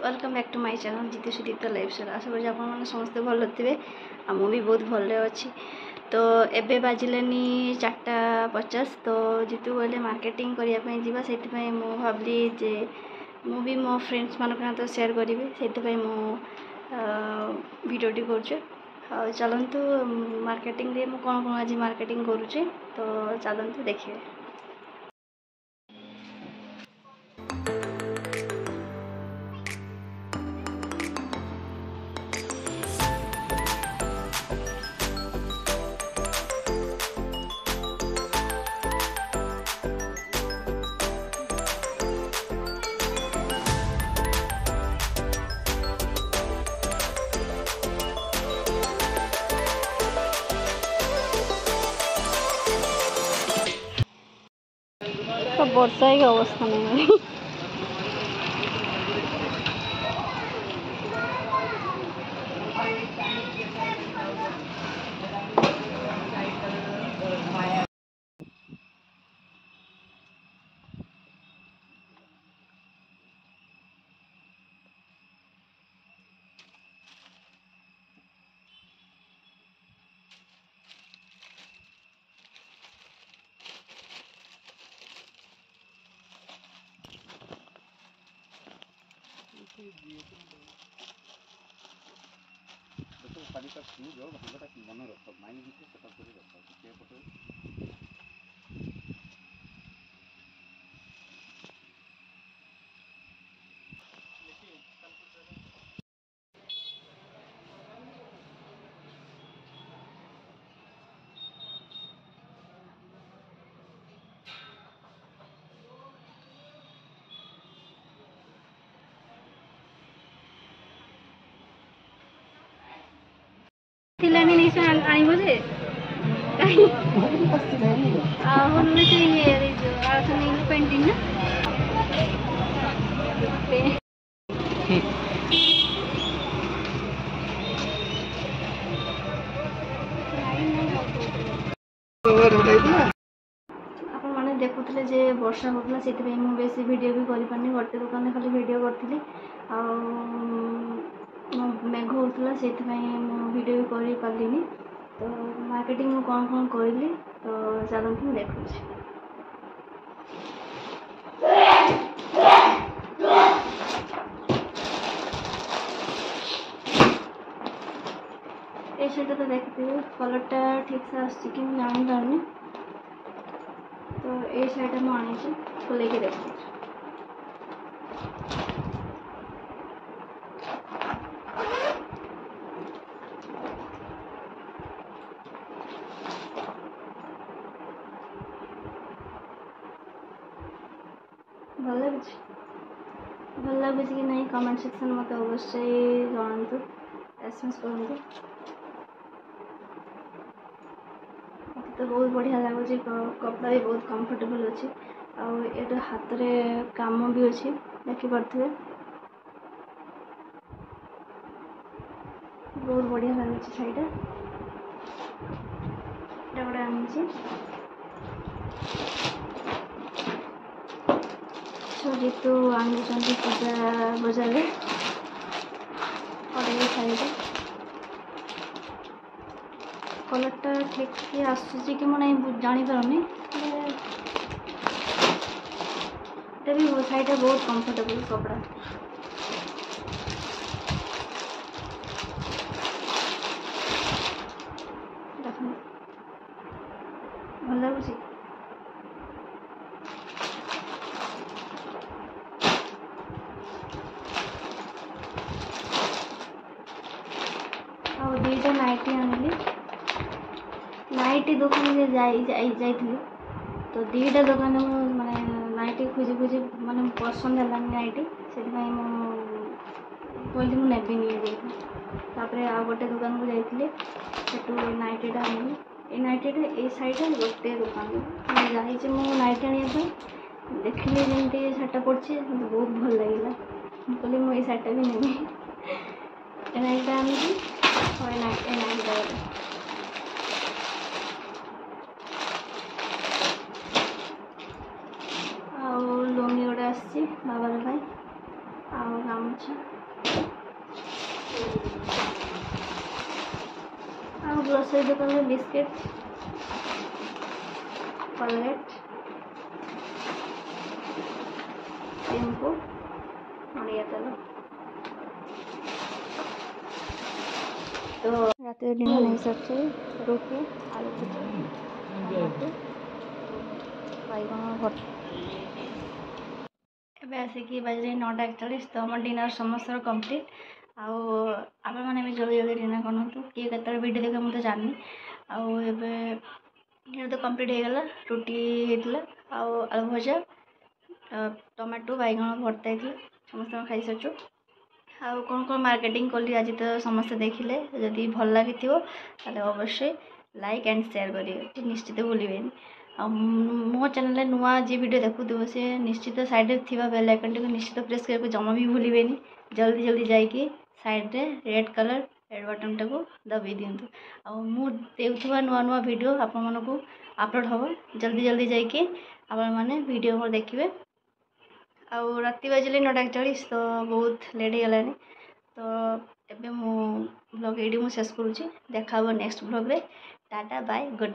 Welcome back to my channel Jeetu Sudipta lifestyle. आशा करी आपने समस्ते भल थे आ मुझे बहुत भल अच्छी। तो एबे बाजिलानी 4:50। तो जीतू कहले मार्केटिंग करने जावा से भावली जे मुझे मो फ्रेंड्स मान तो सेयार करी से भिडियोटी कर चलतु मार्केटिंग रे कौन कौन आज मार्केटिंग करुचे। तो चलतु देखिए। तो वर्षा ही अवस्था नहीं थिलानी नहीं से आई बोले कहीं होने चाहिए ये जो आसन नहीं पेंटिंग ना आपण माने देखुतले जे वर्षा होतला सेति पे मु बेसी वीडियो भी करि पानी गोटे दुकान खाली वीडियो करथिली आ मेघ होता से वीडियो भी कर पारिनी। तो मार्केटिंग में कौन कौन कहली तो चलते मुझे देखुँ। ये शार्ट तो देखते कलरटा ठीक से आस जानी पारनी। तो ये शार्ट मुझे खोल के देख भल लगे कि नहीं कमेंट सेक्शन मत अवश्य जानतु एसएमएस करूँ। तो बहुत बढ़िया लगुच कपड़ा भी बहुत कंफर्टेबल अच्छी आउ हाथ में काम भी अच्छी देखिपे बहुत बढ़िया लगुच शाढ़ीटा गोटे आनी जीतू आनी पूजा बजार और ये शाढ़ीटा कलरटा ठीक कि आसूसी कि मुझे जानीपारनी भी शाढ़ीटा बहुत कंफर्टेबल कपड़ा भल लगुच। दुईटा नाइटी आनिली नाइटी दुकान में जाइए तो दीटा दुकान माने नाइटी खोजी खोजी माने पसंद है नाइटी से कहली मुझे तापर आ गोटे दुकान को जाइए नाइटीटा आनी ये नाइटीटा ये शाढ़ीटा गोटे दुकान जाइए मु नाइटी आने देखिली जमी शाढ़ीटा पड़ी मतलब बहुत भल लगे कहली मुझे शाढ़ीटा भी नेबी नाइटीटा आनी नाइटीटा लुंगी गोटे आसी बाबार भाई ଆଉ ଗାମୁଛା ଆଉ ଗ୍ରୋସରୀ ଦୋକାନରେ ବିସ୍କିଟ୍, କଲଗେଟ୍, टेम्पो नड़िया तेल। तो रात डिनर नहीं सकते रोटी आलू भजा टमाटो बैगन भर्ता। एबे आसिक बजे 9:41 तो आम डिनर समस्त कम्प्लीट। आप मैंने भी जल्दी जल्दी डिनर करूँ किए के वीडियो देखे मुझे जानी। डिनर तो कम्प्लीट हो गला। रोटी होता आलू भजा टमाटो बैगन भर्ता होता समस्त खाई सारचु। आउ कौन कौन मार्केटिंग कली आज तो समस्त देखिले। जदि भल लगी अवश्य लाइक एंड शेयर करेंगे निश्चित भूलें। मो चैनल नुआ जी वीडियो देखुव सी निश्चित साइड थी बेल आइकन टी निश्चित प्रेस करके जमा भी भूलें। जल्दी जल्दी जाकि साइड रे रेड कलर रेड बटन टाक दबे दिंतु। आउथुवा नुआ नुआ वीडियो आपण मानकु अपलोड हम जल्दी जल्दी जाकि आपण मैंने वीडियो देखिए। आउ राति बजले 9:41 तो बहुत लेट हो गलानी। तो एबे मु ब्लॉग एडी मु शेष करूची। देखा नेक्स्ट ब्लॉग रे। Tata bye good.